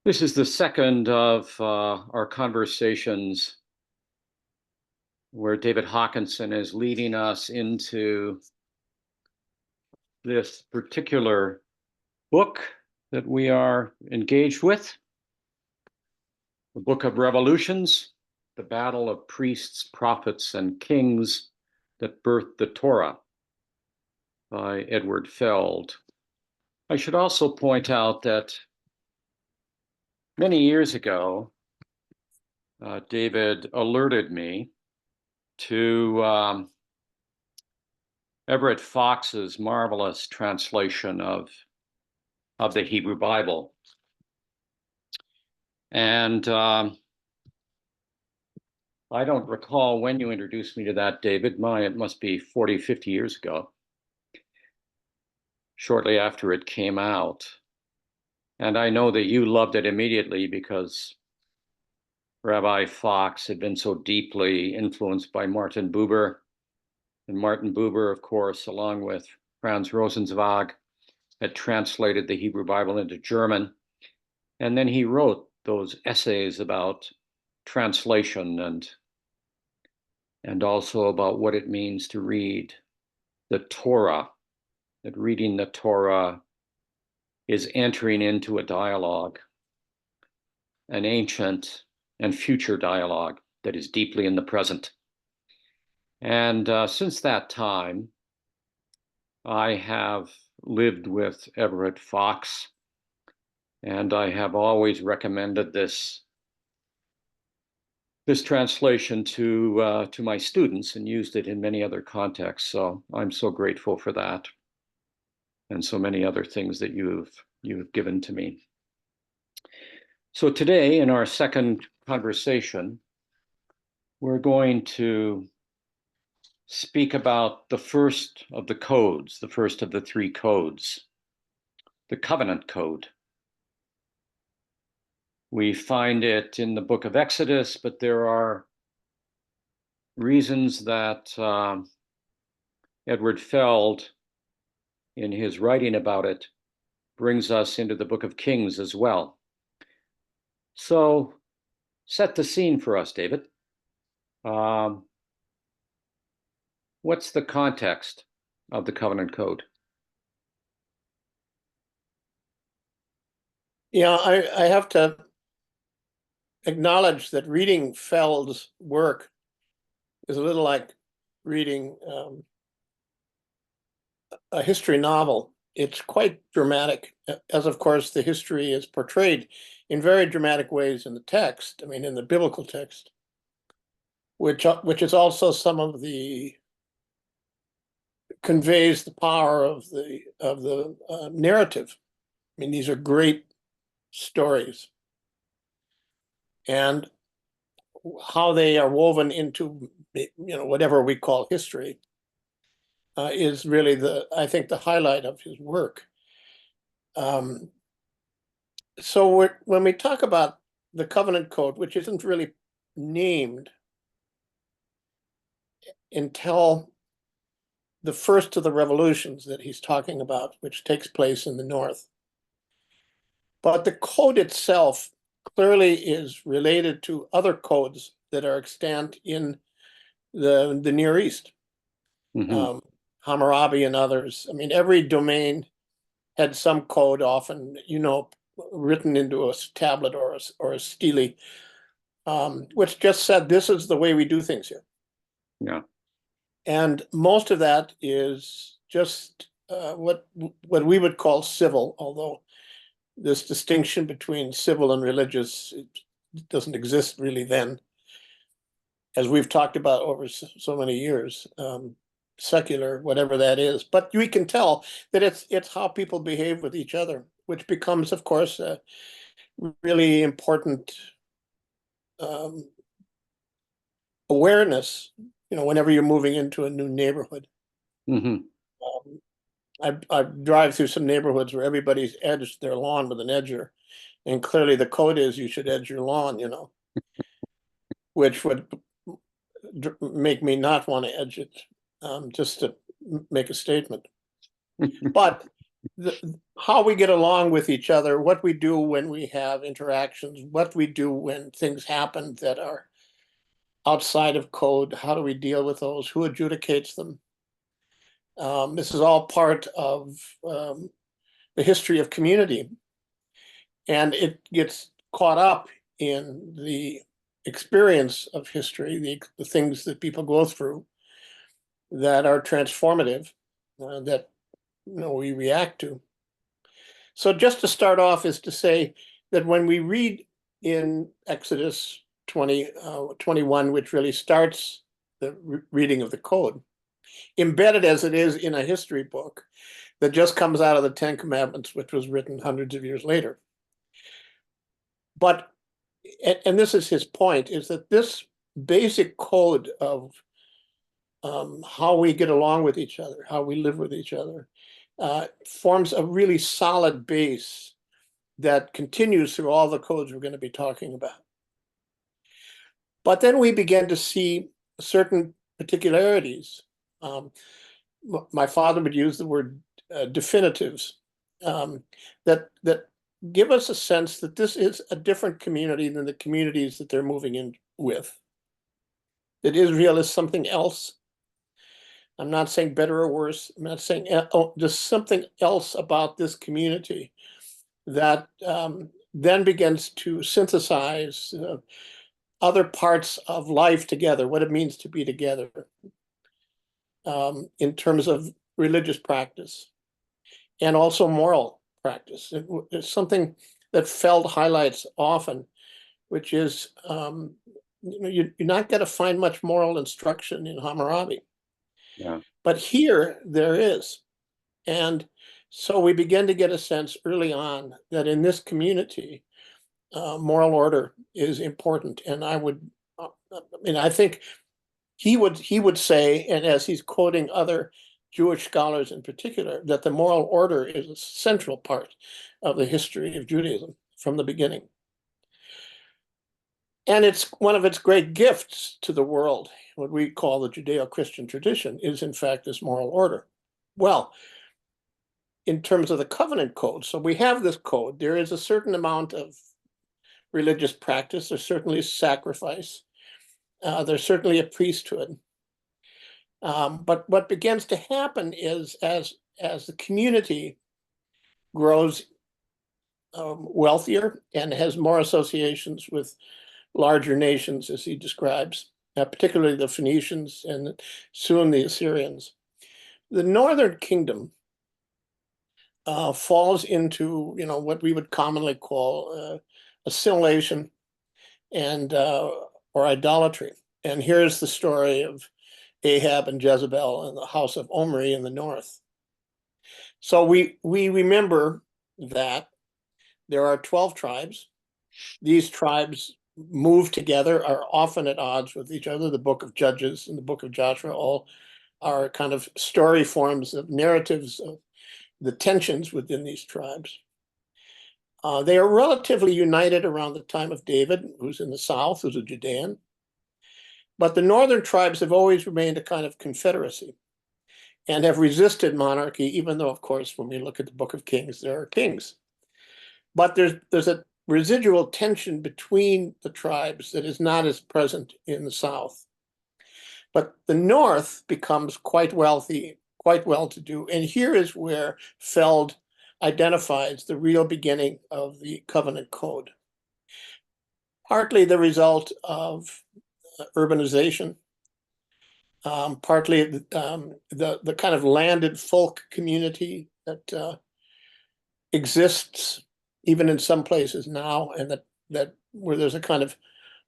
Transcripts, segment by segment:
This is the second of our conversations where David Hawkinson is leading us into this particular book that we are engaged with, the Book of Revolutions, the Battle of Priests, Prophets, and Kings that Birthed the Torah by Edward Feld. I should also point out that many years ago, David alerted me to Everett Fox's marvelous translation of the Hebrew Bible. And I don't recall when you introduced me to that, David. It must be 40, 50 years ago, shortly after it came out. And I know that you loved it immediately because Rabbi Fox had been so deeply influenced by Martin Buber. And Martin Buber, of course, along with Franz Rosenzweig, had translated the Hebrew Bible into German. And then he wrote those essays about translation and also about what it means to read the Torah, that reading the Torah is entering into a dialogue, an ancient and future dialogue that is deeply in the present. And since that time, I have lived with Everett Fox, and I have always recommended this translation to my students and used it in many other contexts. So I'm so grateful for that, and so many other things that you've given to me. So today, in our second conversation, we're going to speak about the first of the codes, the first of the three codes, the covenant code. We find it in the book of Exodus, but there are reasons that Edward Feld, in his writing about it, brings us into the book of Kings as well. So set the scene for us, David. What's the context of the covenant code? Yeah, I have to acknowledge that reading Feld's work is a little like reading a history novel. It's quite dramatic, as of course the history is portrayed in very dramatic ways in the text. I mean, in the biblical text, which is also some of the conveys the power of the narrative. I mean, these are great stories, and how they are woven into whatever we call history is really I think the highlight of his work. So when we talk about the covenant code, which isn't really named until the first of the revolutions that he's talking about, which takes place in the north. But the code itself clearly is related to other codes that are extant in the Near East. Mm-hmm. Hammurabi and others. I mean, every domain had some code, often, written into a tablet or a stele, which just said, this is the way we do things here. Yeah. And most of that is just what we would call civil, although this distinction between civil and religious, it doesn't exist really then, as we've talked about over so many years. Secular, whatever that is, but we can tell that it's how people behave with each other, which becomes, of course, a really important awareness, whenever you're moving into a new neighborhood. Mm-hmm. I drive through some neighborhoods where everybody's edged their lawn with an edger, and clearly the code is you should edge your lawn, which would make me not want to edge it, just to make a statement. But how we get along with each other, what we do when we have interactions, what we do when things happen that are outside of code, how do we deal with those, who adjudicates them. This is all part of the history of community, and it gets caught up in the experience of history, the things that people go through that are transformative, that we react to. So just to start off is to say that when we read in Exodus 21, which really starts the reading of the code, embedded as it is in a history book that just comes out of the Ten Commandments, which was written hundreds of years later. But, and this is his point, is that this basic code of how we get along with each other, how we live with each other, forms a really solid base that continues through all the codes we're going to be talking about. But then we begin to see certain particularities. My father would use the word definitives, that give us a sense that this is a different community than the communities that they're moving in with. That Israel is something else. I'm not saying better or worse. I'm not saying just something else about this community that then begins to synthesize other parts of life together, what it means to be together in terms of religious practice and also moral practice. It's something that Feld highlights often, which is you're not going to find much moral instruction in Hammurabi. Yeah. But here there is. And so we begin to get a sense early on that in this community, moral order is important. And I think he would say, and as he's quoting other Jewish scholars in particular, that the moral order is a central part of the history of Judaism from the beginning. And it's one of its great gifts to the world. What we call the Judeo-Christian tradition is, in fact, this moral order. Well, in terms of the covenant code, so we have this code. There is a certain amount of religious practice. There's certainly sacrifice. There's certainly a priesthood. But what begins to happen is as the community grows wealthier and has more associations with larger nations, as he describes, particularly the Phoenicians and soon the Assyrians, the northern kingdom falls into what we would commonly call assimilation and or idolatry. And here's the story of Ahab and Jezebel and the house of Omri in the north. So we remember that there are 12 tribes. These tribes move together, are often at odds with each other. The book of Judges and the book of Joshua all are kind of story forms of narratives of the tensions within these tribes. They are relatively united around the time of David, who's in the south, who's a Judean. But the northern tribes have always remained a kind of confederacy and have resisted monarchy, even though, of course, when we look at the book of Kings, there are kings. But there's a residual tension between the tribes that is not as present in the south. But the north becomes quite wealthy, quite well-to-do. And here is where Feld identifies the real beginning of the covenant code. Partly the result of urbanization, partly the kind of landed folk community that exists even in some places now, and that where there's a kind of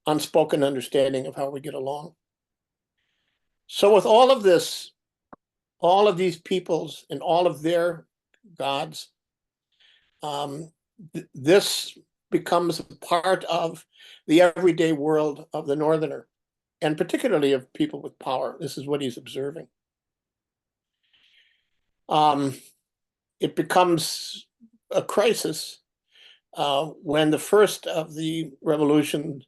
unspoken understanding of how we get along. So with all of this, all of these peoples and all of their gods, this becomes part of the everyday world of the northerner, and particularly of people with power. This is what he's observing. It becomes a crisis when the first of the revolution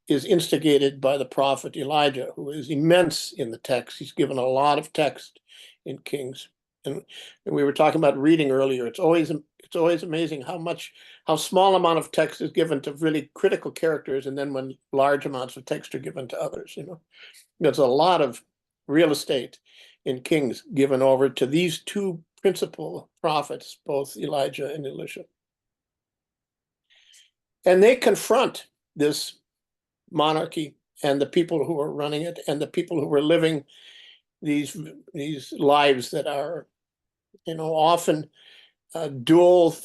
is instigated by the prophet Elijah, who is immense in the text. He's given a lot of text in Kings. And we were talking about reading earlier. It's always amazing how small amount of text is given to really critical characters, and then when large amounts of text are given to others. There's a lot of real estate in Kings given over to these two principal prophets, both Elijah and Elisha. And they confront this monarchy and the people who are running it and the people who are living these lives that are, often dual,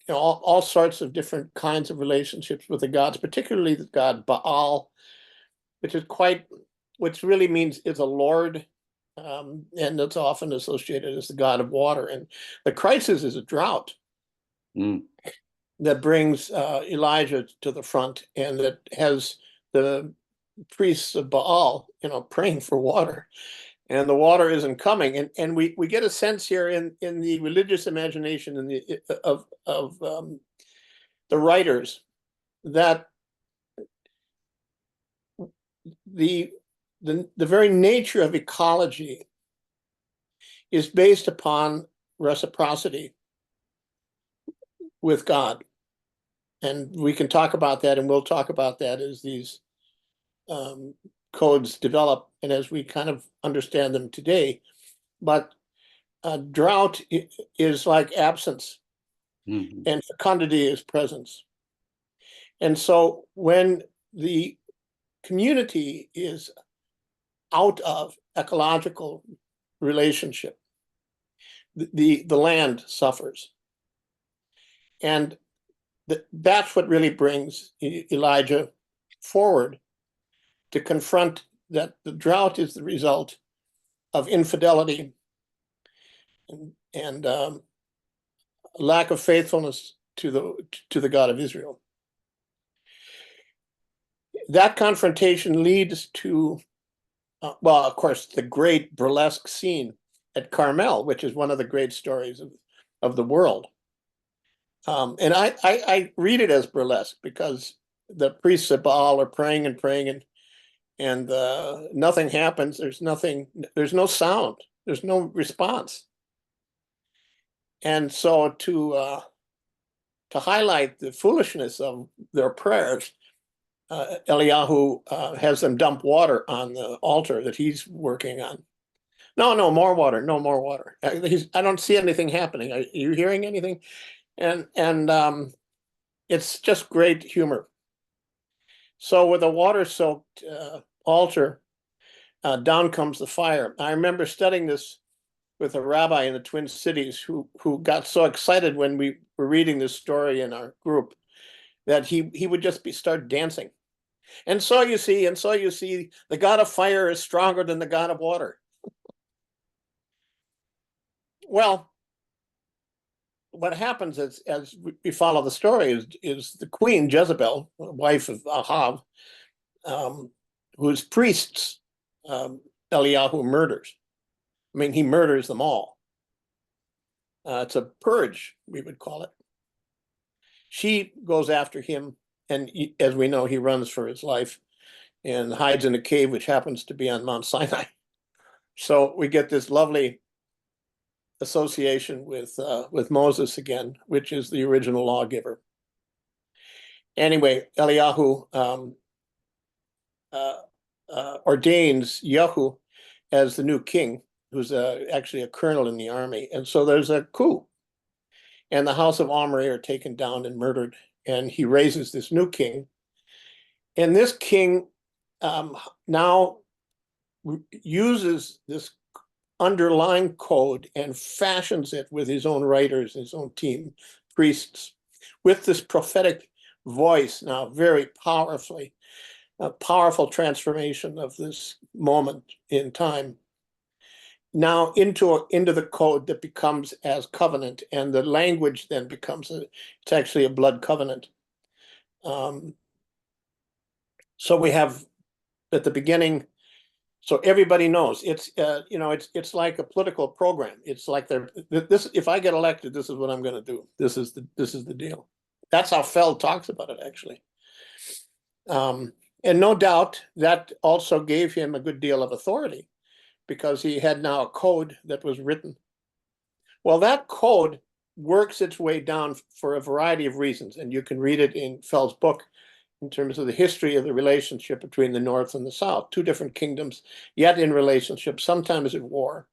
all sorts of different kinds of relationships with the gods, particularly the god Baal, which really means is a lord, and it's often associated as the god of water. And the crisis is a drought that brings Elijah to the front, and that has the priests of Baal, praying for water, and the water isn't coming. And we get a sense here in the religious imagination of the writers that the very nature of ecology is based upon reciprocity with God. And we can talk about that, and we'll talk about that as these codes develop and as we kind of understand them today. But drought is like absence, and fecundity is presence. And so when the community is out of ecological relationship, the land suffers. And that's what really brings Elijah forward to confront that the drought is the result of infidelity and lack of faithfulness to the God of Israel. That confrontation leads to, of course, the great burlesque scene at Carmel, which is one of the great stories of the world. And I read it as burlesque because the priests of Baal are praying and praying, and nothing happens. There's no sound. There's no response. And so to highlight the foolishness of their prayers, Eliyahu has them dump water on the altar that he's working on. No, more water. No more water. I don't see anything happening. Are you hearing anything? And it's just great humor. So with a water-soaked altar, down comes the fire. I remember studying this with a rabbi in the Twin Cities who got so excited when we were reading this story in our group that he would just start dancing. And so you see, the God of fire is stronger than the God of water. Well, what happens as we follow the story is the queen Jezebel, wife of Ahab, whose priests Eliyahu murders. I mean, he murders them all. It's a purge, we would call it. She goes after him, and as we know, he runs for his life and hides in a cave, which happens to be on Mount Sinai. So we get this lovely association with Moses again, which is the original lawgiver. Anyway, Eliyahu ordains Yehu as the new king, who's actually a colonel in the army. And so there's a coup, and the house of Omri are taken down and murdered, and he raises this new king. And this king now uses this underlying code and fashions it with his own writers, his own team, priests, with this prophetic voice now very powerfully, a powerful transformation of this moment in time now into the code that becomes as covenant, and the language then becomes it's actually a blood covenant. So we have at the beginning, so everybody knows it's like a political program. It's like this. If I get elected, this is what I'm going to do. This is the deal. That's how Feld talks about it, actually. And no doubt that also gave him a good deal of authority, because he had now a code that was written Well, that code works its way down for a variety of reasons, and you can read it in Feld's book in terms of the history of the relationship between the North and the South, two different kingdoms, yet in relationship, sometimes at war.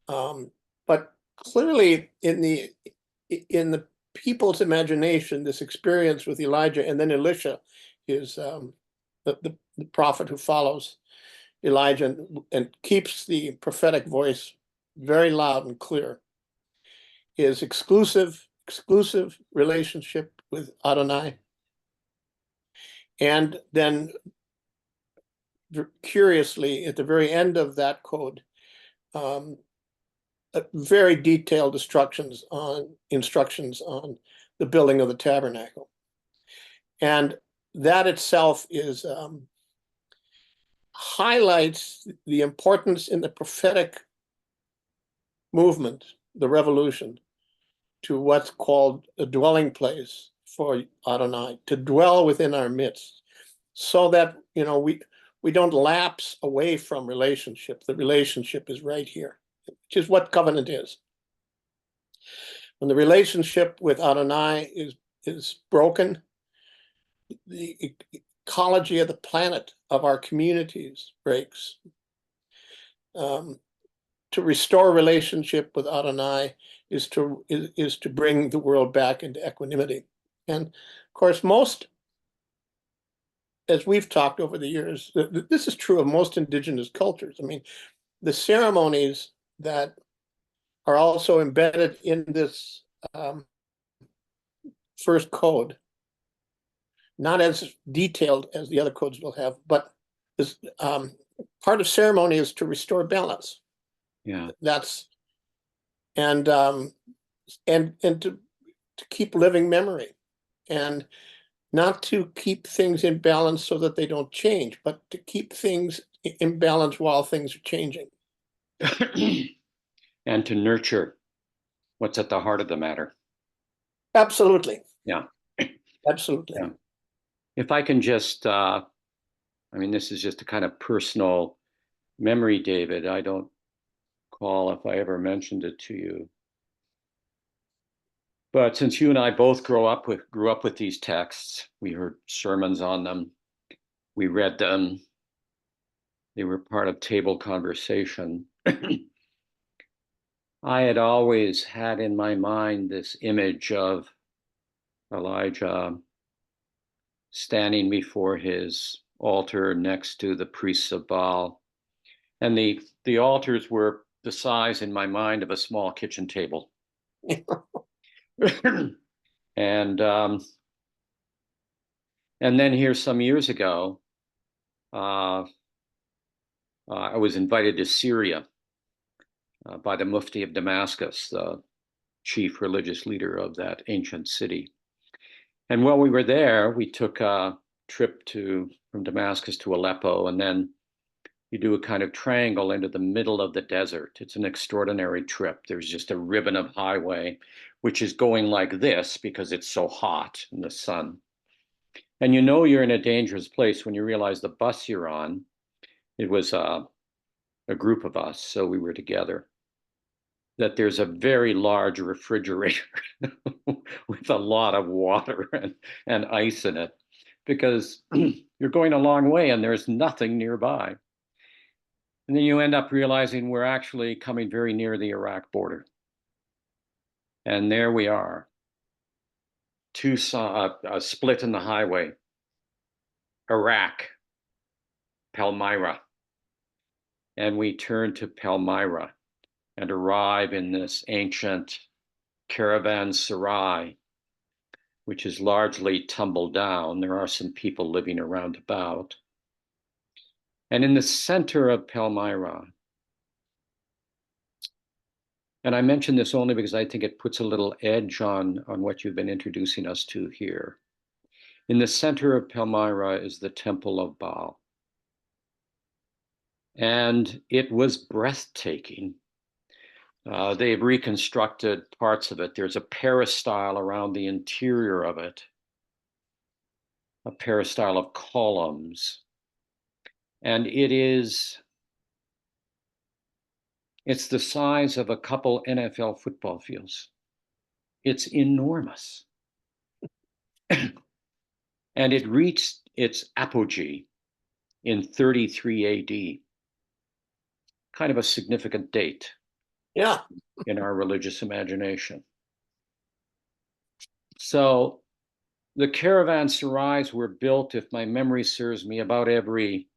But clearly in the people's imagination, this experience with Elijah and then Elisha is the prophet who follows Elijah and keeps the prophetic voice very loud and clear, is exclusive relationship with Adonai. And then curiously, at the very end of that code, very detailed instructions on the building of the tabernacle. And that itself is highlights the importance in the prophetic movement, the revolution, to what's called a dwelling place for Adonai, to dwell within our midst, so that we don't lapse away from relationship. The relationship is right here, which is what covenant is. When the relationship with Adonai is broken, the ecology of the planet, of our communities, breaks. To restore relationship with Adonai is to bring the world back into equanimity. And of course, as we've talked over the years, this is true of most indigenous cultures. I mean, the ceremonies that are also embedded in this first code, not as detailed as the other codes will have, but this part of ceremony is to restore balance. Yeah. And to keep living memory, and not to keep things in balance so that they don't change, but to keep things in balance while things are changing. And to nurture what's at the heart of the matter. Absolutely. Yeah. Absolutely. Yeah. If I can just, this is just a kind of personal memory, David. I don't recall if I ever mentioned it to you. But since you and I both grew up with these texts, we heard sermons on them, we read them, they were part of table conversation. I had always had in my mind this image of Elijah standing before his altar next to the priests of Baal. And the altars were the size in my mind of a small kitchen table. And then here some years ago, I was invited to Syria by the Mufti of Damascus, the chief religious leader of that ancient city. And while we were there, we took a trip from Damascus to Aleppo, and then you do a kind of triangle into the middle of the desert. It's an extraordinary trip. There's just a ribbon of highway, which is going like this because it's so hot in the sun. And you're in a dangerous place when you realize the bus you're on, it was a group of us, so we were together, that there's a very large refrigerator with a lot of water and ice in it, because you're going a long way and there's nothing nearby. And then you end up realizing we're actually coming very near the Iraq border. And there we are, a split in the highway, Iraq, Palmyra. And we turn to Palmyra and arrive in this ancient caravanserai, which is largely tumbled down. There are some people living around about. And in the center of Palmyra, and I mention this only because I think it puts a little edge on what you've been introducing us to here. In the center of Palmyra is the Temple of Baal. And it was breathtaking. They've reconstructed parts of it. There's a peristyle around the interior of it, a peristyle of columns. And it is It's the size of a couple NFL football fields. It's enormous. And it reached its apogee in 33 AD, kind of a significant date Yeah. in our religious imagination. So the caravanserais were built, if my memory serves me, about every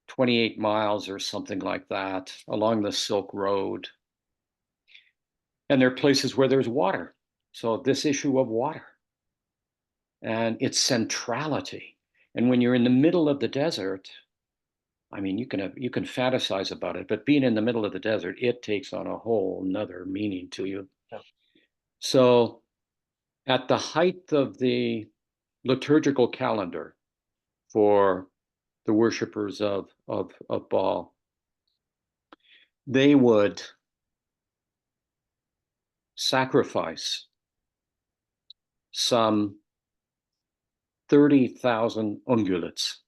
28 miles or something like that along the Silk Road. And there are places where there's water. So this issue of water and its centrality. And when you're in the middle of the desert, I mean, you can fantasize about it, but being in the middle of the desert, it takes on a whole nother meaning to you. Yeah. So at the height of the liturgical calendar for the worshippers of Baal, they would sacrifice some 30,000 ungulates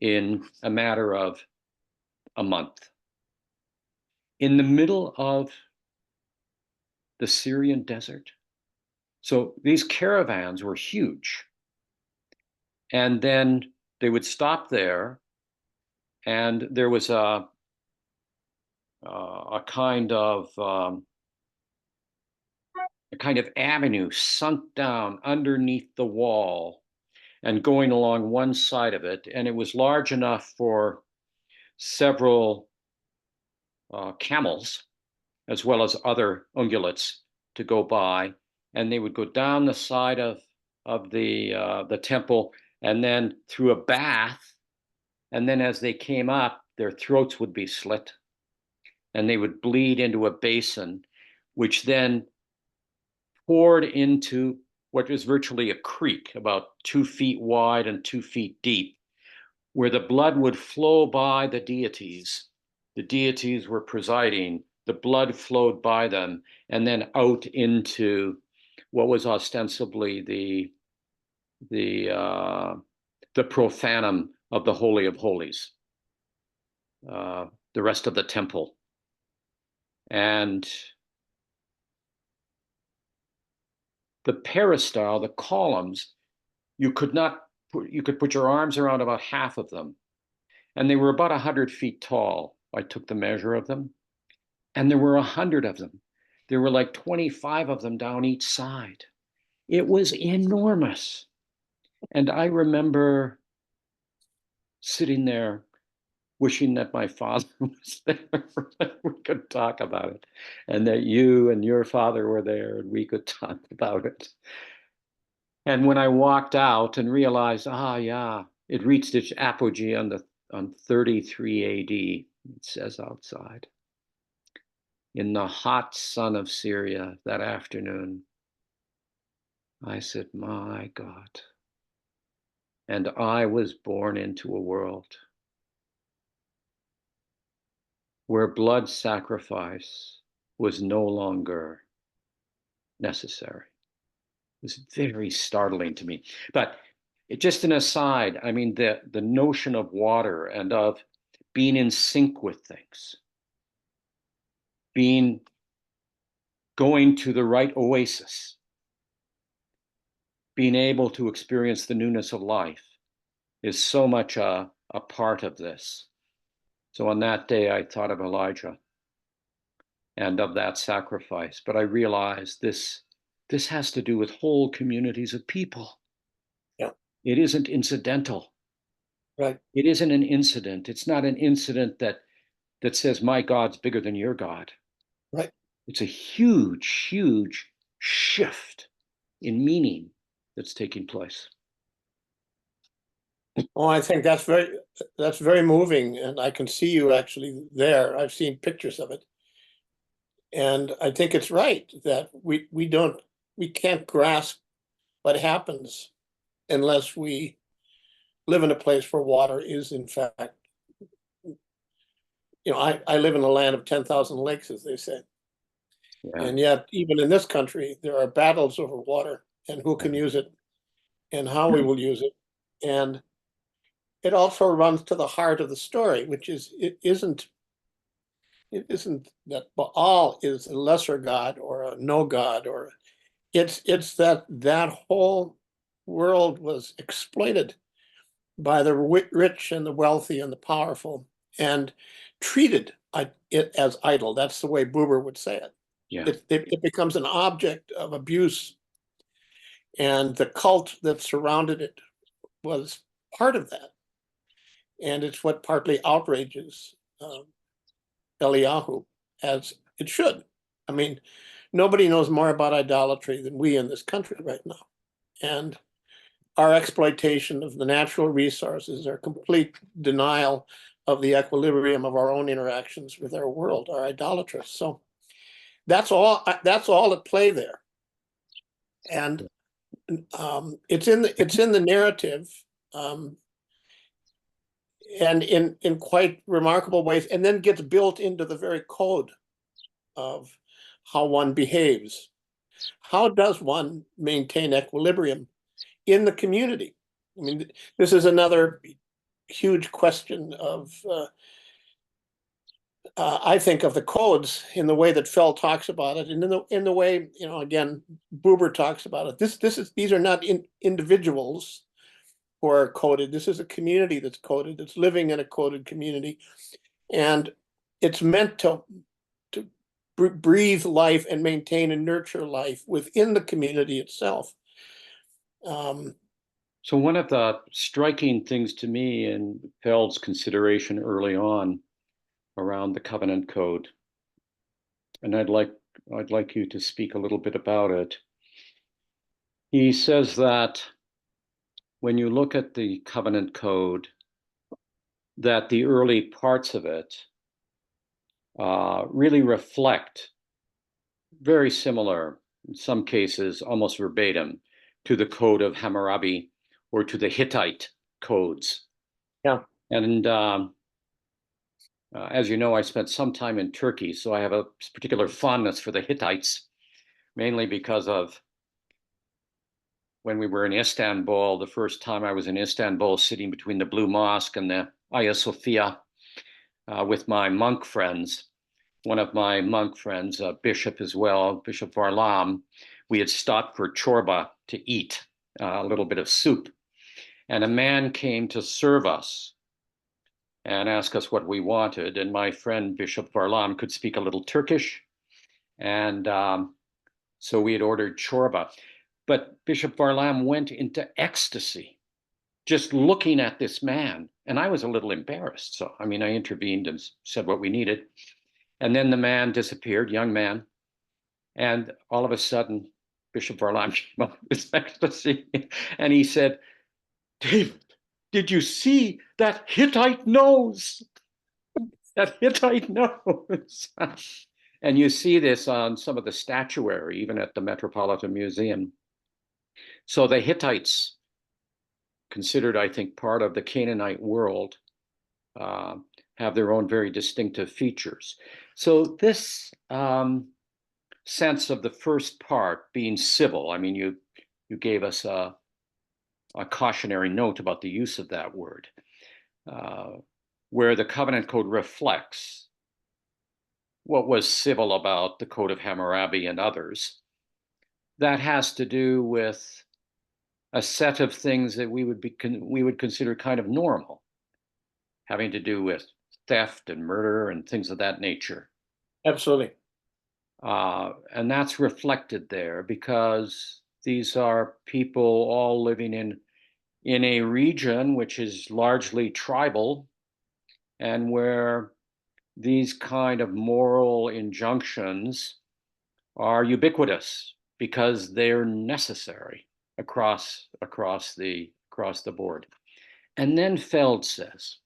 in a matter of a month. In the middle of the Syrian desert. So these caravans were huge. And then they would stop there, and there was a kind of avenue sunk down underneath the wall and going along one side of it, and it was large enough for several camels as well as other ungulates to go by, and they would go down the side of the temple and then through a bath, and then as they came up, their throats would be slit and they would bleed into a basin, which then poured into what was virtually a creek about 2 feet wide and 2 feet deep, where the blood would flow by the deities. The deities were presiding, the blood flowed by them, and then out into what was ostensibly the profanum of the Holy of Holies, the rest of the temple. And the peristyle, the columns, you could put your arms around about half of them. And they were about 100 feet tall. I took the measure of them. And there were 100 of them. There were like 25 of them down each side. It was enormous. And I remember sitting there wishing that my father was there. We could talk about it. And that you and your father were there and we could talk about it. And when I walked out and realized, yeah, it reached its apogee on 33 AD, it says outside. In the hot sun of Syria that afternoon, I said, my God. And I was born into a world where blood sacrifice was no longer necessary. It was very startling to me. But just an aside, I mean, the notion of water and of being in sync with things, going to the right oasis, being able to experience the newness of life is so much a part of this. So on that day, I thought of Elijah and of that sacrifice, but I realized this has to do with whole communities of people. Yeah. It isn't incidental. Right. It isn't an incident. It's not an incident that says my God's bigger than your God. Right. It's a huge, huge shift in meaning that's taking place. Oh, I think that's very moving, and I can see you actually there. I've seen pictures of it. And I think it's right that we can't grasp what happens unless we live in a place where water is, in fact, I live in a land of 10,000 lakes, as they say. Yeah. And yet, even in this country, there are battles over water and who can use it and how we will use it. And it also runs to the heart of the story, which is, it isn't, It isn't that Baal is a lesser god or a no god, or it's that that whole world was exploited by the rich and the wealthy and the powerful and treated it as idol. That's the way Buber would say it. Yeah. It becomes an object of abuse, and the cult that surrounded it was part of that. And it's what partly outrages Eliyahu, as it should. I mean, nobody knows more about idolatry than we in this country right now. And our exploitation of the natural resources, our complete denial of the equilibrium of our own interactions with our world, are idolatrous. So that's all at play there. And it's in the narrative, and in quite remarkable ways, and then gets built into the very code of how one behaves. How does one maintain equilibrium in the community? I mean, this is another huge question of, I think, of the codes in the way that Feld talks about it, and in the way, again, Buber talks about it. These are not individuals who are coded. This is a community that's coded. It's living in a coded community, and it's meant to breathe life and maintain and nurture life within the community itself. So one of the striking things to me in Feld's consideration early on around the covenant code, and I'd like you to speak a little bit about it. He says that when you look at the covenant code, that the early parts of it really reflect very similar, in some cases almost verbatim, to the code of Hammurabi or to the Hittite codes. Yeah. And as you know, I spent some time in Turkey, so I have a particular fondness for the Hittites, mainly because of when we were in Istanbul, the first time I was in Istanbul, sitting between the Blue Mosque and the Hagia Sophia with my monk friends. One of my monk friends, a bishop as well, Bishop Varlam, we had stopped for chorba to eat, a little bit of soup. And a man came to serve us and ask us what we wanted. And my friend, Bishop Varlam, could speak a little Turkish. And so we had ordered chorba. But Bishop Varlam went into ecstasy just looking at this man. And I was a little embarrassed. So, I intervened and said what we needed. And then the man disappeared, young man. And all of a sudden, Bishop Varlam came up with ecstasy. And he said, "David, did you see that Hittite nose? That Hittite nose." And you see this on some of the statuary, even at the Metropolitan Museum. So the Hittites, considered, I think, part of the Canaanite world, have their own very distinctive features. So this sense of the first part being civil, you gave us a cautionary note about the use of that word, where the covenant code reflects what was civil about the code of Hammurabi and others. That has to do with a set of things that we would consider kind of normal, having to do with theft and murder and things of that nature. Absolutely. And that's reflected there because these are people all living in a region which is largely tribal, and where these kind of moral injunctions are ubiquitous because they're necessary across the board. And then Feld says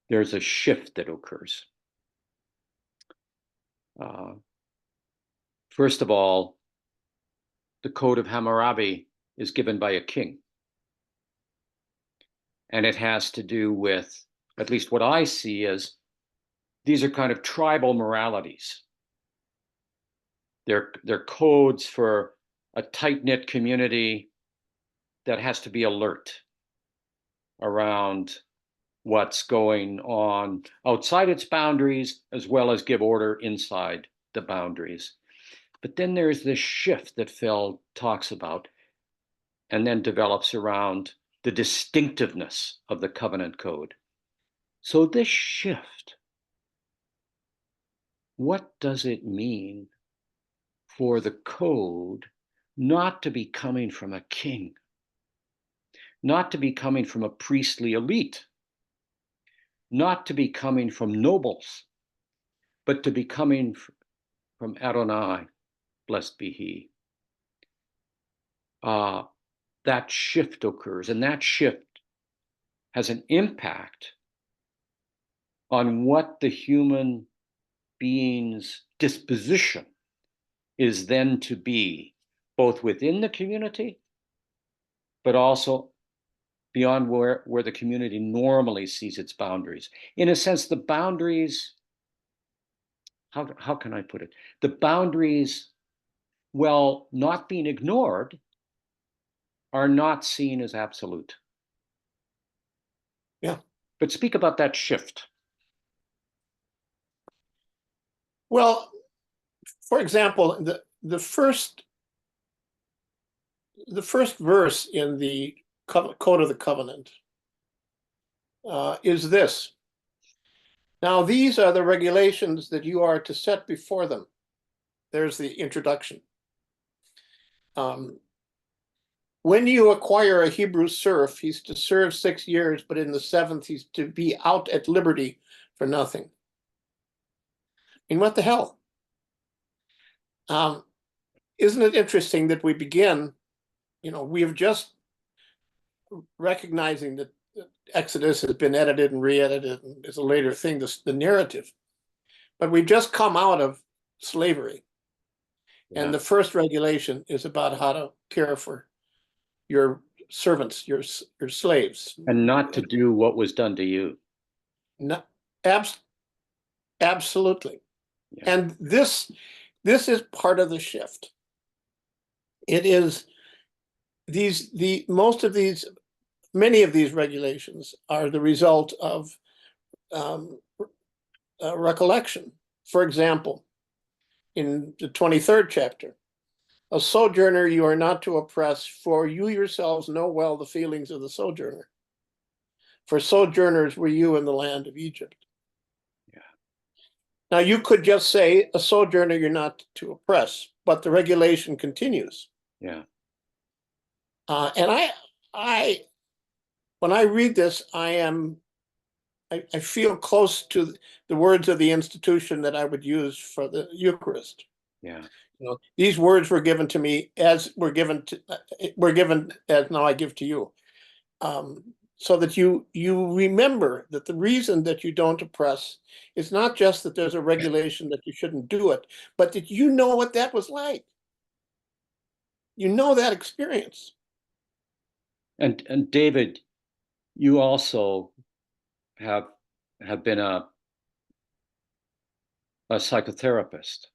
there's a shift that occurs. First of all, the Code of Hammurabi is given by a king. And it has to do with, at least what I see as, these are kind of tribal moralities. They're codes for a tight-knit community that has to be alert around what's going on outside its boundaries, as well as give order inside the boundaries. But then there's this shift that Feld talks about and then develops around the distinctiveness of the covenant code. So this shift, what does it mean for the code not to be coming from a king, not to be coming from a priestly elite, not to be coming from nobles, but to be coming from Adonai, blessed be he? That shift occurs, and that shift has an impact on what the human being's disposition is then to be, both within the community, but also beyond where the community normally sees its boundaries. In a sense, the boundaries, how can I put it? The boundaries, well, not being ignored, are not seen as absolute. Yeah. But speak about that shift. Well, for example, the first verse in the Code of the Covenant is this: "Now these are the regulations that you are to set before them." There's the introduction. When you acquire a Hebrew serf, he's to serve 6 years, but in the 7th, he's to be out at liberty for nothing. I mean, what the hell? Isn't it interesting that we begin, we have just recognizing that Exodus has been edited and re-edited and is a later thing, the narrative. But we've just come out of slavery. Yeah. And the first regulation is about how to care for your servants, your slaves. And not to do what was done to you. No, absolutely. Yeah. And this is part of the shift. It is many of these regulations are the result of recollection. For example, in the 23rd chapter, "A sojourner you are not to oppress, for you yourselves know well the feelings of the sojourner. For sojourners were you in the land of Egypt." Yeah. Now you could just say, "A sojourner you're not to oppress," but the regulation continues. Yeah. And when I read this, I feel close to the words of the institution that I would use for the Eucharist. Yeah. These words were given to me as were given as now I give to you, so that you remember that the reason that you don't oppress is not just that there's a regulation that you shouldn't do it, but that you know what that was like. You know that experience. And David, you also have been a psychotherapist.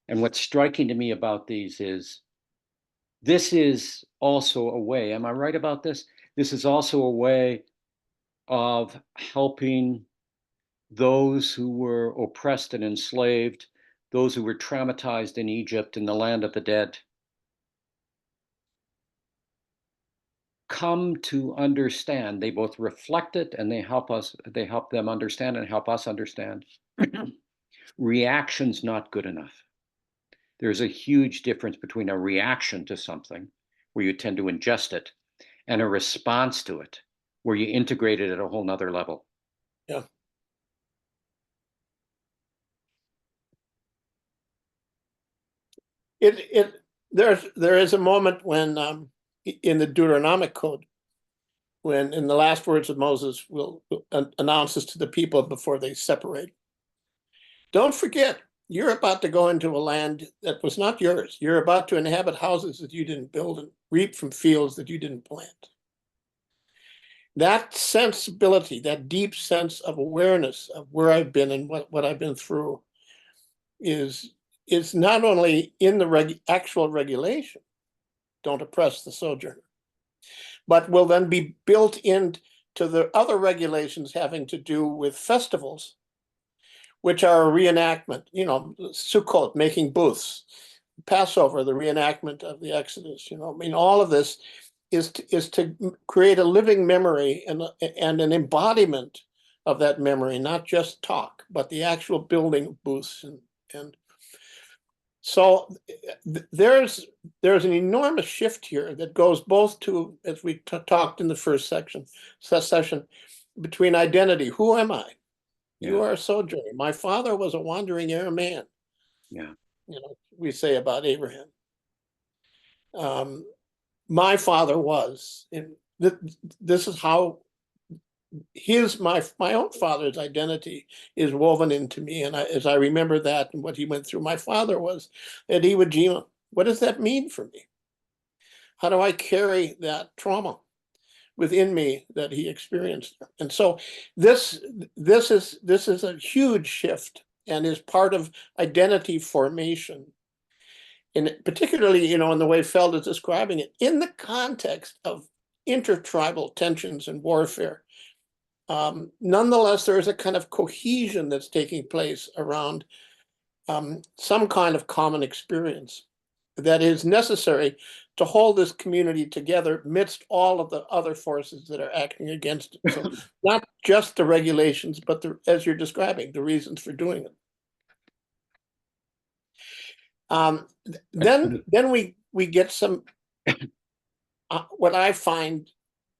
And what's striking to me about these is this is also a way, am I right about this? This is also a way of helping those who were oppressed and enslaved, those who were traumatized in Egypt, in the land of the dead, come to understand. They both reflect it and they help them understand and help us understand. Reaction's not good enough. There's a huge difference between a reaction to something, where you tend to ingest it, and a response to it, where you integrate it at a whole nother level. Yeah. There is a moment when in the Deuteronomic Code, when in the last words of Moses will announces to the people before they separate, "Don't forget, you're about to go into a land that was not yours. You're about to inhabit houses that you didn't build and reap from fields that you didn't plant." That sensibility, that deep sense of awareness of where I've been and what I've been through is not only in the actual regulation, "Don't oppress the sojourner," but will then be built into to the other regulations having to do with festivals, which are a reenactment, Sukkot, making booths, Passover, the reenactment of the Exodus, all of this is to create a living memory and an embodiment of that memory, not just talk, but the actual building of booths. And so there's an enormous shift here that goes both to, as we talked in the first session, between identity. Who am I? Yeah. You are a sojourner. My father was a wandering air man. Yeah. We say about Abraham. My father was, and this is how my own father's identity is woven into me. And as I remember that and what he went through, my father was at Iwo Jima. What does that mean for me? How do I carry that trauma within me that he experienced? And so this is a huge shift and is part of identity formation. And particularly, in the way Feld is describing it, in the context of intertribal tensions and warfare. Nonetheless, there is a kind of cohesion that's taking place around some kind of common experience that is necessary to hold this community together amidst all of the other forces that are acting against it. So not just the regulations, but as you're describing, the reasons for doing it. Then we get some what I find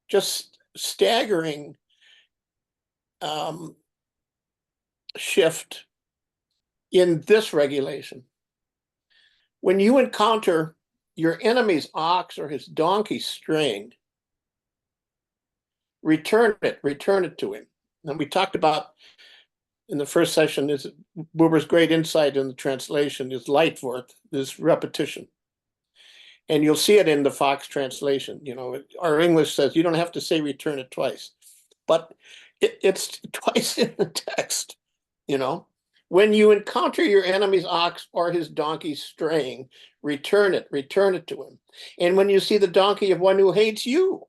just staggering shift in this regulation. When you encounter your enemy's ox or his donkey straying, return it to him. And we talked about in the first session is Buber's great insight in the translation is Leitwort, this repetition. And you'll see it in the Fox translation. Our English says you don't have to say return it twice, but it's twice in the text. When you encounter your enemy's ox or his donkey straying, return it to him. And when you see the donkey of one who hates you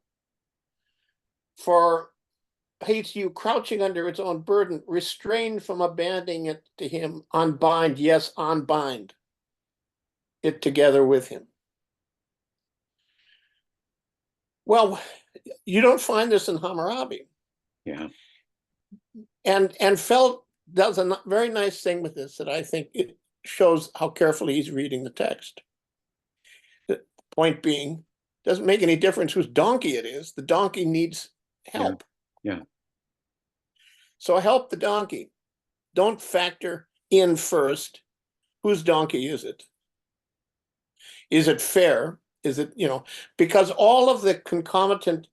crouching under its own burden, restrain from abandoning it to him, unbind it together with him. Well, you don't find this in Hammurabi. Yeah. And Feld does a very nice thing with this that I think it shows how carefully he's reading the text. The point being, doesn't make any difference whose donkey it is. The donkey needs help. Yeah. So help the donkey. Don't factor in first, whose donkey is it? Is it fair? Is it, because all of the concomitant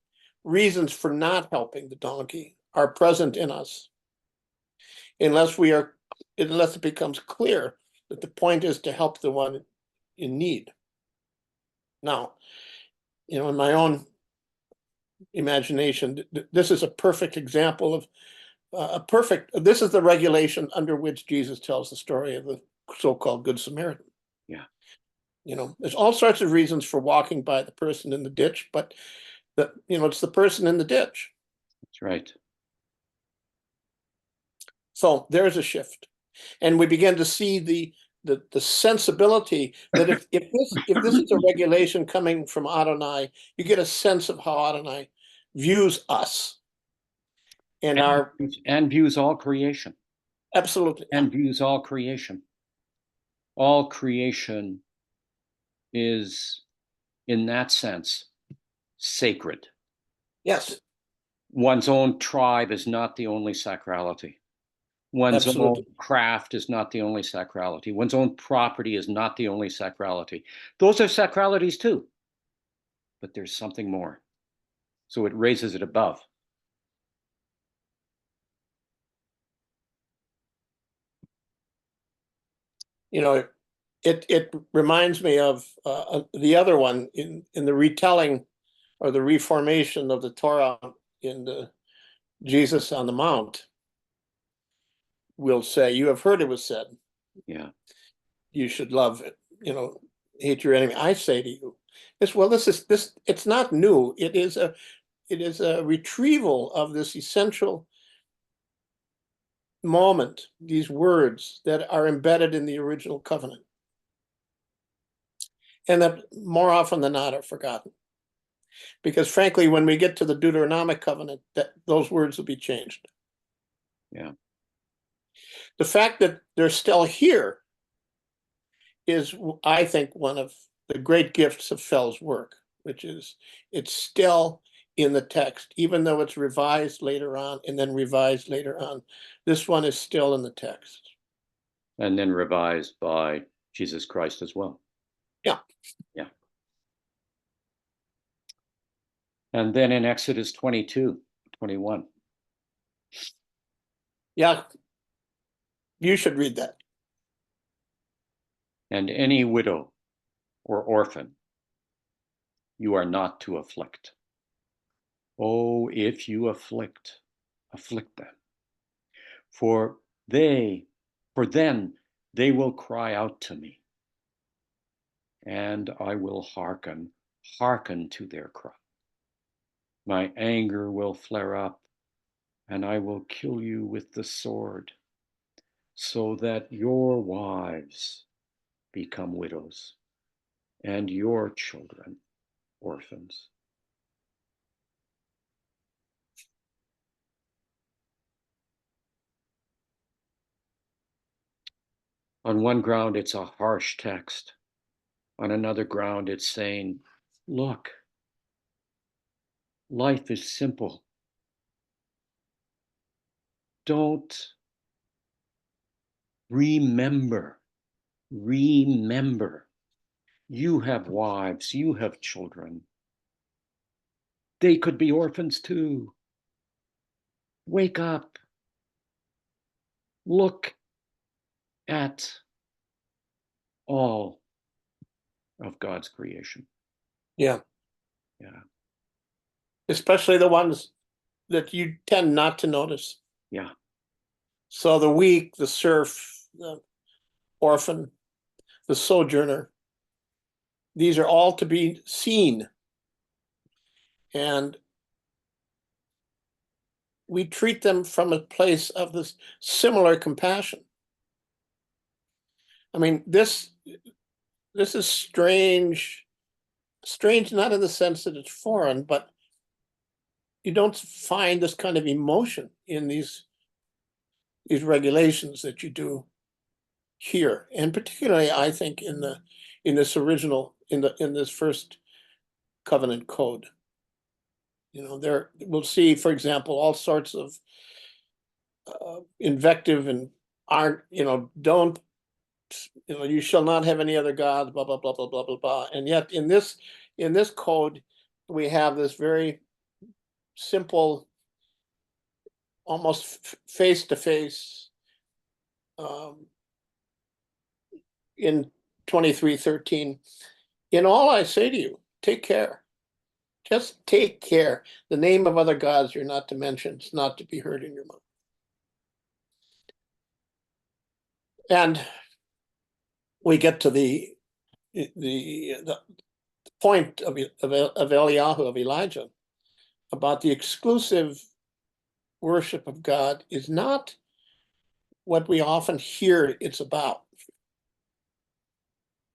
reasons for not helping the donkey are present in us. Unless it becomes clear that the point is to help the one in need. Now, in my own imagination, this is a perfect example of this is the regulation under which Jesus tells the story of the so-called Good Samaritan. Yeah. There's all sorts of reasons for walking by the person in the ditch, but it's the person in the ditch. That's right. So there's a shift, and we begin to see the sensibility that if this is a regulation coming from Adonai, you get a sense of how Adonai views us and views all creation. Absolutely. And views all creation. All creation is, in that sense, sacred. Yes. One's own tribe is not the only sacrality. One's Absolutely. own craft is not the only sacrality. One's own property is not the only sacrality. Those are sacralities too, but there's something more. So it raises it above. It reminds me of the other one in the retelling or the reformation of the Torah in the Jesus on the Mount. Will say, you have heard it was said. Yeah. You should love it. Hate your enemy. I say to you, it's not new. It is a retrieval of this essential moment, these words that are embedded in the original covenant, and that more often than not are forgotten. Because frankly, when we get to the Deuteronomic covenant, those words will be changed. Yeah. The fact that they're still here is, I think, one of the great gifts of Feld's work, which is it's still in the text, even though it's revised later on and then revised later on. This one is still in the text. And then revised by Jesus Christ as well. Yeah. Yeah. And then in Exodus 22, 21. Yeah. You should read that. And any widow or orphan you are not to afflict. Oh, if you afflict them. For then they will cry out to me, and I will hearken to their cry. My anger will flare up, and I will kill you with the sword, so that your wives become widows, and your children orphans. On one ground, it's a harsh text. On another ground, it's saying, look, life is simple. Don't remember. You have wives, you have children. They could be orphans too. Wake up. Look at all of God's creation. Yeah. Yeah. Especially the ones that you tend not to notice. Yeah. So the weak, the serf, the orphan, the sojourner, these are all to be seen. And we treat them from a place of this similar compassion. I mean, this is strange not in the sense that it's foreign, but you don't find this kind of emotion in these regulations that you do here, and particularly I think in this first covenant code. There we'll see, for example, all sorts of invective and don't, you shall not have any other gods, blah blah blah blah blah blah blah. And yet in this code we have this very simple, almost face to face in 23:13. In all I say to you, take care. Just take care. The name of other gods you're not to mention. It's not to be heard in your mouth. And we get to the point of Eliyahu, of Elijah, about the exclusive worship of God is not what we often hear it's about.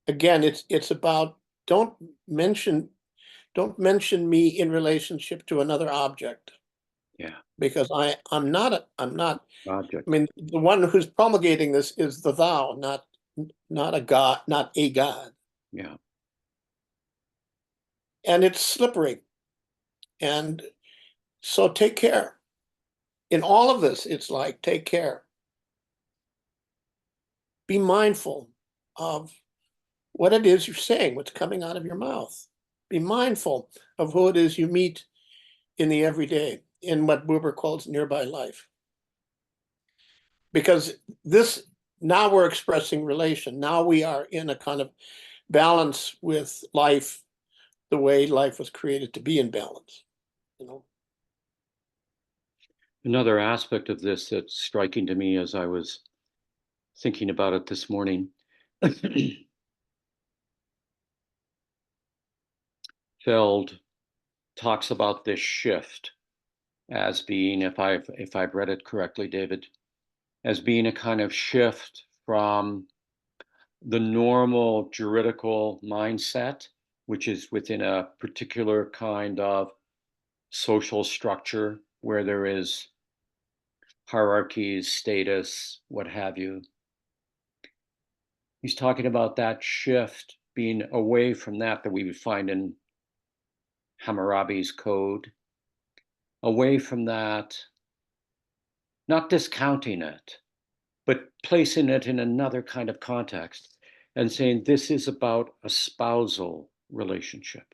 Again, it's about don't mention me in relationship to another object. Yeah. Because I'm not Object. I mean, the one who's promulgating this is the thou, not a God, not a God. Yeah. And it's slippery. And so take care. In all of this, it's like, take care. Be mindful of what it is you're saying, what's coming out of your mouth. Be mindful of who it is you meet in the everyday, in what Buber calls nearby life. Because now we're expressing relation. Now we are in a kind of balance with life, the way life was created to be in balance. Another aspect of this that's striking to me as I was thinking about it this morning Feld talks about this shift as being, if I've read it correctly, David, as being a kind of shift from the normal juridical mindset, which is within a particular kind of social structure where there is hierarchies, status, what have you. He's talking about that shift being away from that we would find in Hammurabi's code, away from that, not discounting it, but placing it in another kind of context and saying this is about a spousal relationship.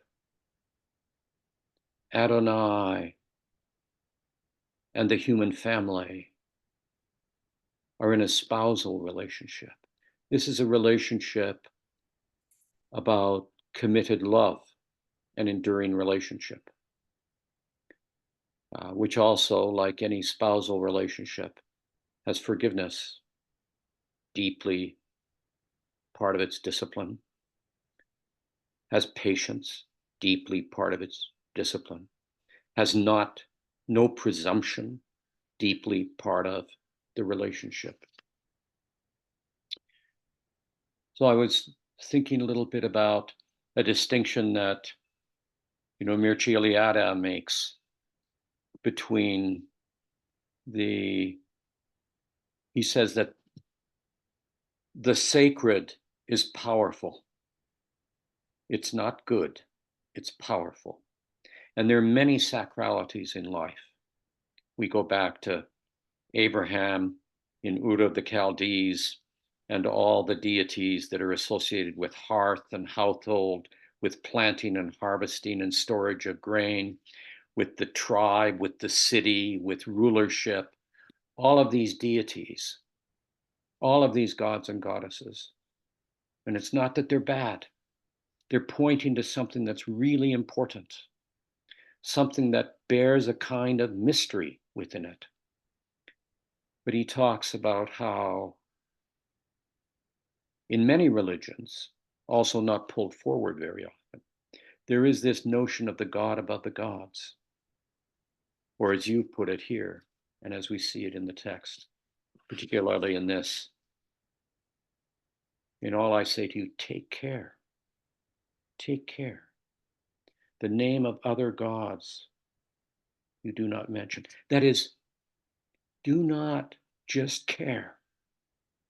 Adonai and the human family are in a spousal relationship. This is a relationship about committed love and enduring relationship, which also, like any spousal relationship, has forgiveness deeply part of its discipline, has patience deeply part of its discipline, has no presumption deeply part of the relationship. So I was thinking a little bit about a distinction that, Mircea Eliade makes between he says that the sacred is powerful. It's not good, it's powerful. And there are many sacralities in life. We go back to Abraham in Ur of the Chaldees and all the deities that are associated with hearth and household, with planting and harvesting and storage of grain, with the tribe, with the city, with rulership, all of these deities, all of these gods and goddesses. And it's not that they're bad. They're pointing to something that's really important, something that bears a kind of mystery within it. But he talks about how in many religions, also not pulled forward very often, there is this notion of the God above the gods, or as you put it here, and as we see it in the text, particularly in this. In all I say to you, take care. Take care. The name of other gods you do not mention. That is, do not just care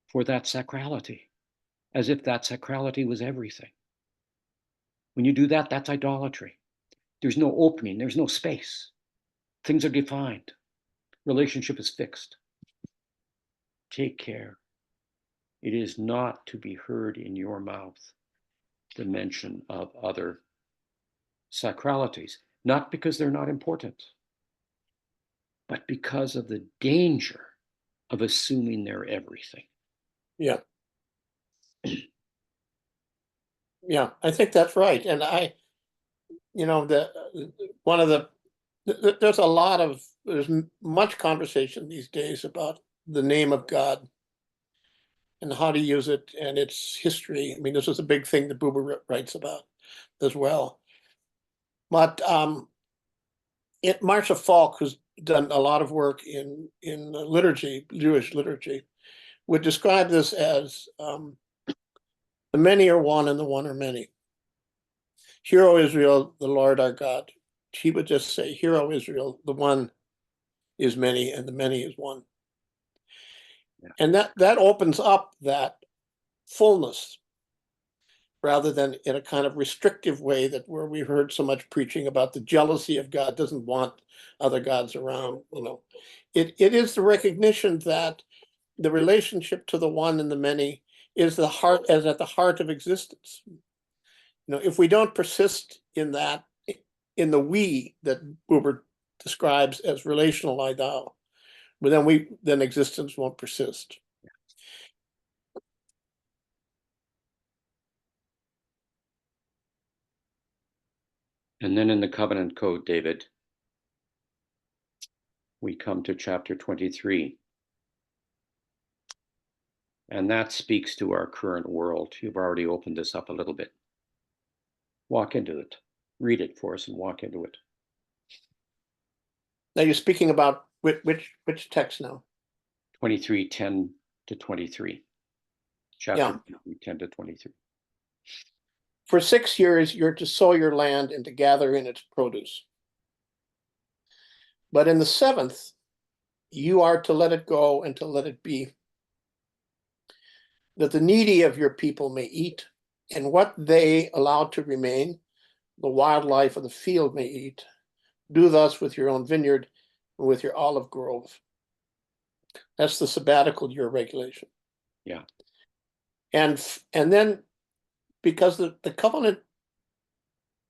for that sacrality, as if that sacrality was everything. When you do that, that's idolatry. There's no opening, there's no space. Things are defined. Relationship is fixed. Take care. It is not to be heard in your mouth the mention of other sacralities, not because they're not important, but because of the danger of assuming they're everything. Yeah. Yeah, I think that's right. And there's much conversation these days about the name of God and how to use it and its history. I mean, this is a big thing that Buber writes about as well. But Marcia Falk, who's done a lot of work in liturgy, Jewish liturgy, would describe this as the many are one and the one are many. Hear, O Israel, the Lord our God. He would just say, Hear, O Israel, the one is many and the many is one. Yeah. And that opens up that fullness rather than in a kind of restrictive way that where we heard so much preaching about the jealousy of God, doesn't want other gods around. It is the recognition that the relationship to the one and the many is at the heart of existence. If we don't persist in that, in the we that Buber describes as relational idol, but then existence won't persist. And then in the covenant code, David, we come to chapter 23. And that speaks to our current world. You've already opened this up a little bit. Walk into it. Read it for us and walk into it. Now you're speaking about which text now? 23:10 to 23. Chapter 10 to 23. For 6 years, you're to sow your land and to gather in its produce. But in the 7th, you are to let it go and to let it be, that the needy of your people may eat, and what they allow to remain, the wildlife of the field may eat. Do thus with your own vineyard and with your olive grove. That's the sabbatical year regulation. Yeah. And then, because the covenant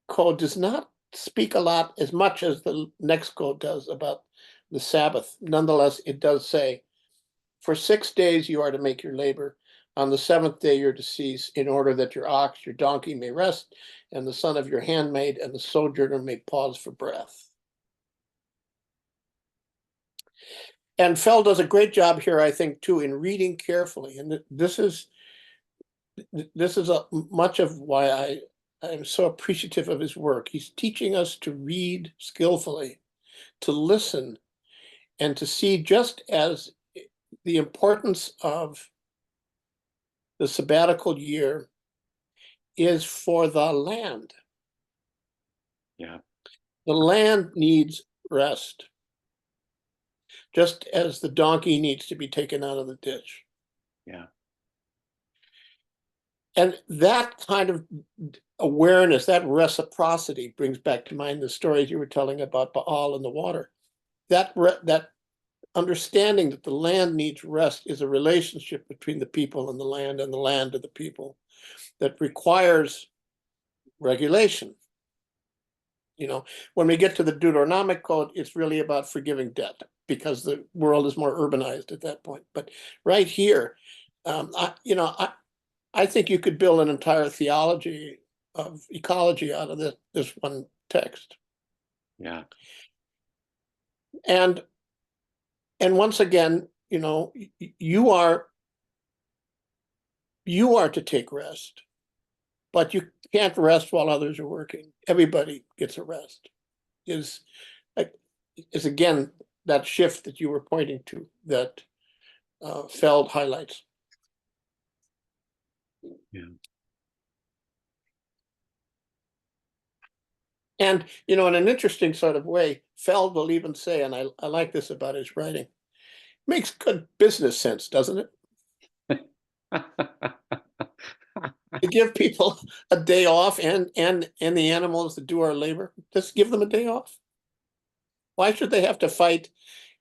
code does not speak a lot as much as the next code does about the Sabbath, nonetheless, it does say, for 6 days you are to make your labor. On the 7th day you're to cease, in order that your ox, your donkey may rest, and the son of your handmaid and the sojourner may pause for breath. And Feld does a great job here, I think, too, in reading carefully. And this is much of why I'm so appreciative of his work. He's teaching us to read skillfully, to listen, and to see just as the importance of the sabbatical year is for the land. Yeah. The land needs rest, just as the donkey needs to be taken out of the ditch. Yeah. And that kind of awareness, that reciprocity, brings back to mind the stories you were telling about Baal and the water. That understanding that the land needs rest is a relationship between the people and the land of the people that requires regulation. You know, when we get to the Deuteronomic Code, it's really about forgiving debt because the world is more urbanized at that point. But right here, I think you could build an entire theology of ecology out of this one text. Yeah. And once again, you are to take rest, but you can't rest while others are working. Everybody gets a rest. Is again that shift that you were pointing to that Feld highlights. Yeah. And, in an interesting sort of way, Feld will even say, and I like this about his writing, makes good business sense, doesn't it? To give people a day off and the animals that do our labor, just give them a day off. Why should they have to fight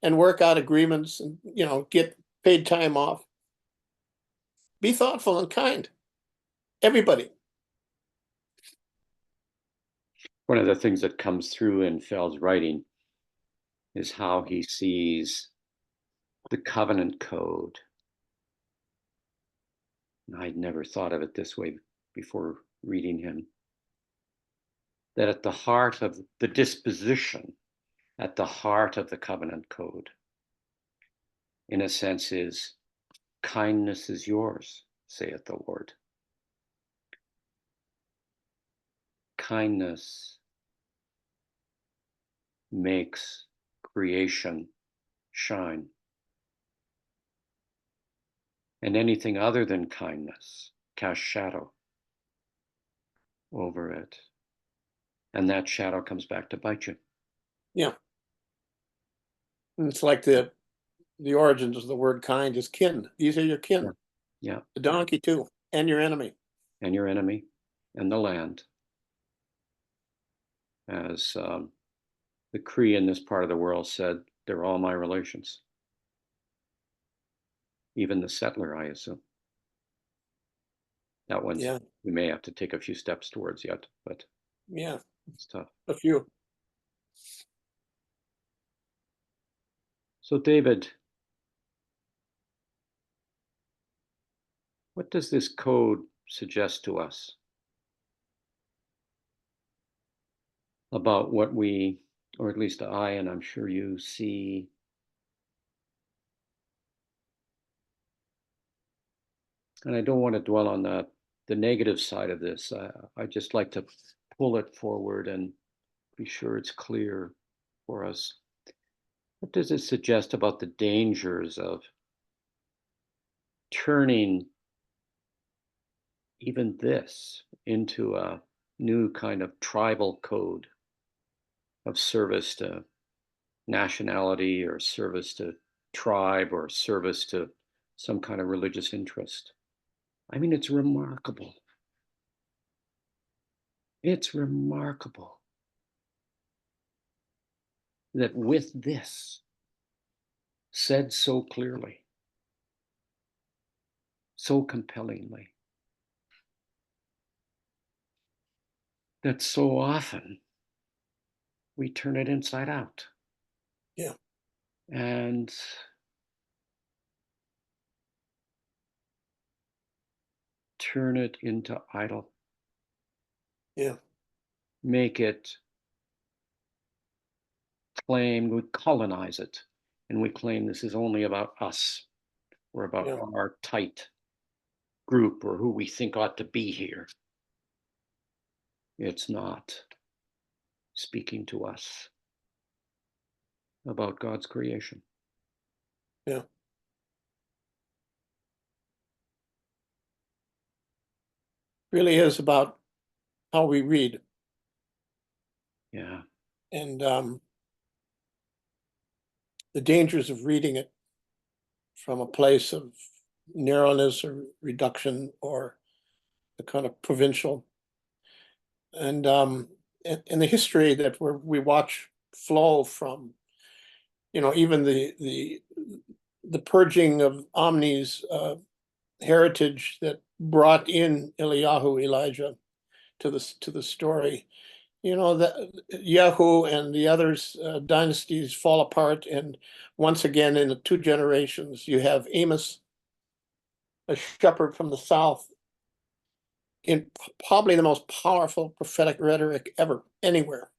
and work out agreements and, get paid time off? Be thoughtful and kind. Everybody. One of the things that comes through in Feld's writing is how he sees the covenant code. I'd never thought of it this way before reading him. That at the heart of the disposition, at the heart of the covenant code, in a sense, is kindness is yours, saith the Lord. Kindness makes creation shine. And anything other than kindness casts shadow over it. And that shadow comes back to bite you. Yeah. And it's like the origins of the word kind is kin. These are your kin. Yeah. The donkey too, and your enemy. And your enemy, and the land. As the Cree in this part of the world said, they're all my relations. Even the settler, I assume. That one, we may have to take a few steps towards yet, but yeah, it's tough. A few. So, David, what does this code suggest to us about what we, or at least I, and I'm sure you see, and I don't want to dwell on the negative side of this. I just like to pull it forward and be sure it's clear for us. What does it suggest about the dangers of turning even this into a new kind of tribal code of service to nationality or service to tribe or service to some kind of religious interest? I mean, it's remarkable. It's remarkable that with this said so clearly, so compellingly, that so often we turn it inside out. Yeah. And turn it into idol. Yeah. Make it claim, we colonize it, and we claim this is only about us or about Yeah. our tight group or who we think ought to be here. It's not speaking to us about God's creation. Yeah. Really is about how we read. Yeah. And the dangers of reading it from a place of narrowness or reduction or the kind of provincial. And in the history that we watch flow from, even the purging of Omni's heritage that brought in Elijah to the story. That Yahu and the others dynasties fall apart, and once again in the 2 generations you have Amos, a shepherd from the south, in probably the most powerful prophetic rhetoric ever anywhere,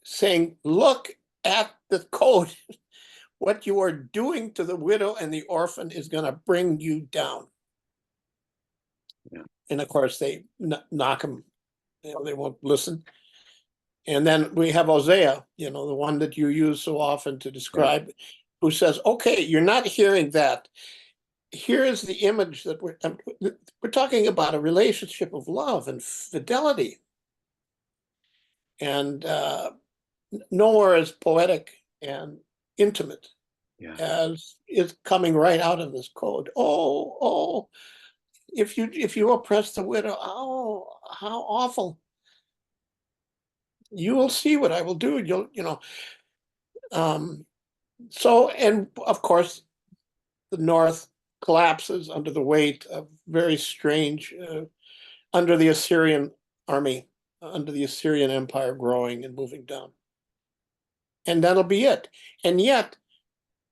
saying, "Look at the code. What you are doing to the widow and the orphan is going to bring you down." Yeah. And of course they knock him. They won't listen. And then we have Hosea, the one that you use so often to describe, who says, "Okay, you're not hearing that. Here is the image that we're talking about, a relationship of love and fidelity, and nowhere as poetic and intimate Yeah. as is coming right out of this code. Oh, if you oppress the widow, oh, how awful! You will see what I will do. So, and of course, the North collapses under the weight of very strange, under the Assyrian army, under the Assyrian Empire growing and moving down. And that'll be it. And yet,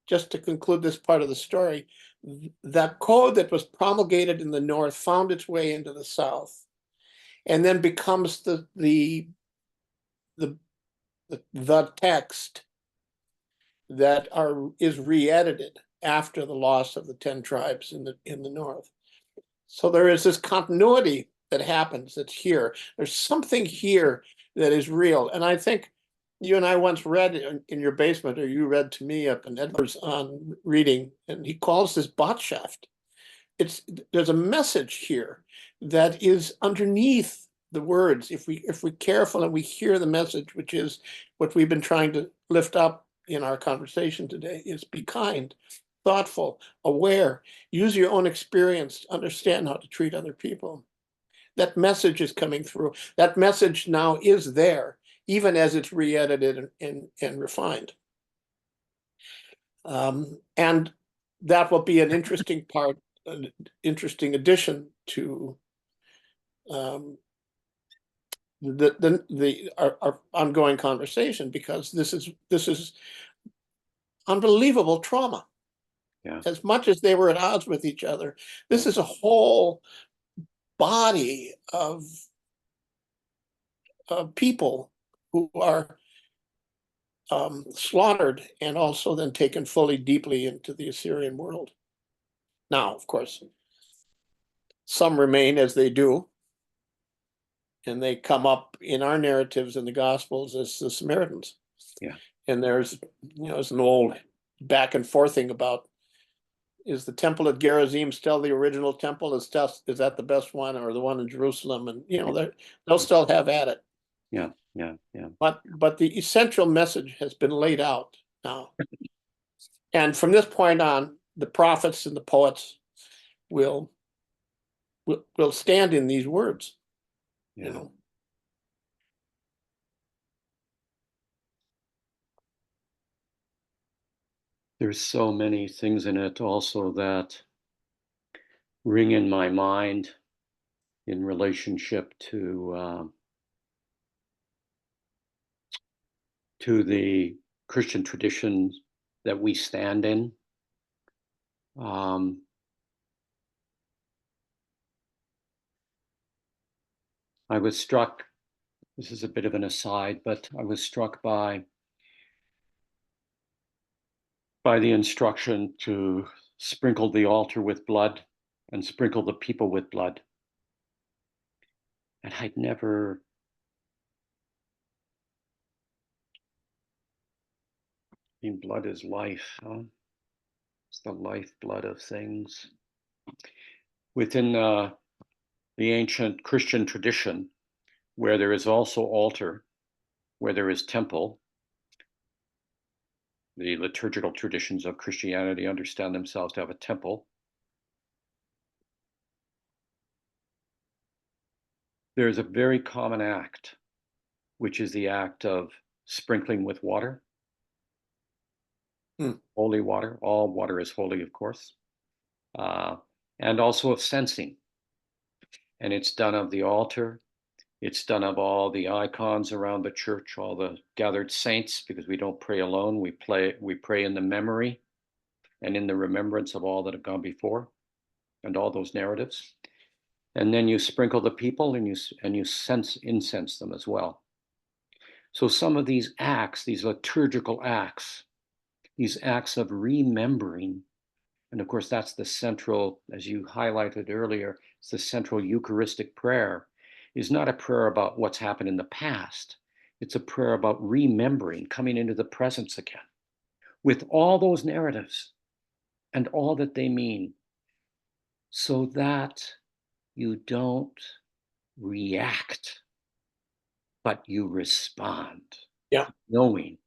just to conclude this part of the story, that code that was promulgated in the North found its way into the South, and then becomes the text that is re-edited after the loss of the 10 tribes in the North. So there is this continuity that happens that's here. There's something here that is real. And I think you and I once read in your basement, or you read to me up in Edwards on reading, and he calls this Botschaft. There's a message here that is underneath the words. If we're careful and we hear the message, which is what we've been trying to lift up in our conversation today, is be kind, thoughtful, aware, use your own experience to understand how to treat other people. That message is coming through. That message now is there, even as it's re-edited and refined. And that will be an interesting part, an interesting addition to our ongoing conversation, because this is unbelievable trauma. Yeah. As much as they were at odds with each other, this is a whole body of people who are slaughtered and also then taken fully deeply into the Assyrian world. Now, of course, some remain as they do, and they come up in our narratives in the Gospels as the Samaritans. Yeah. And there's, there's an old back and forth thing about, is the temple at Gerizim still the original temple? Is that the best one, or the one in Jerusalem? And they'll still have at it. Yeah. But the essential message has been laid out now. And from this point on, the prophets and the poets will stand in these words. Yeah. There's so many things in it also that ring in my mind in relationship to the Christian traditions that we stand in. I was struck, this is a bit of an aside, but I was struck by the instruction to sprinkle the altar with blood and sprinkle the people with blood. And I'd never, blood is life, huh? It's the lifeblood of things. Within the ancient Christian tradition, where there is also altar, where there is temple, the liturgical traditions of Christianity understand themselves to have a temple. There's a very common act, which is the act of sprinkling with water. Holy water. All water is holy, of course. And also of censing. And it's done of the altar. It's done of all the icons around the church, all the gathered saints, because we don't pray alone. We pray in the memory and in the remembrance of all that have gone before and all those narratives. And then you sprinkle the people and you incense them as well. So some of these acts, these liturgical acts, these acts of remembering, and of course that's the central, as you highlighted earlier, it's the central Eucharistic prayer, is not a prayer about what's happened in the past. It's a prayer about remembering, coming into the presence again, with all those narratives and all that they mean, so that you don't react, but you respond. Yeah. Knowing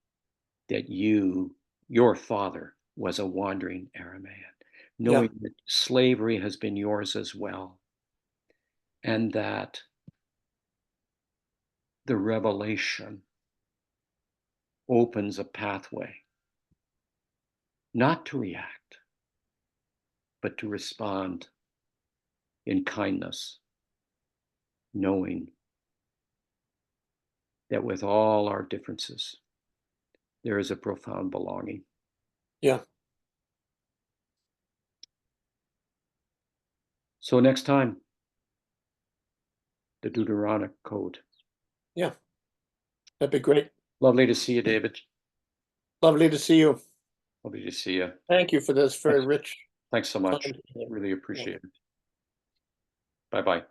that your father was a wandering Aramaean, knowing that slavery has been yours as well, and that the revelation opens a pathway, not to react, but to respond in kindness, knowing that with all our differences, there is a profound belonging. Yeah. So next time, the Deuteronomic Code. Yeah. That'd be great. Lovely to see you, David. Lovely to see you. Lovely to see you. Thank you for this very rich. Thanks so much. time. Really appreciate it. Bye-bye.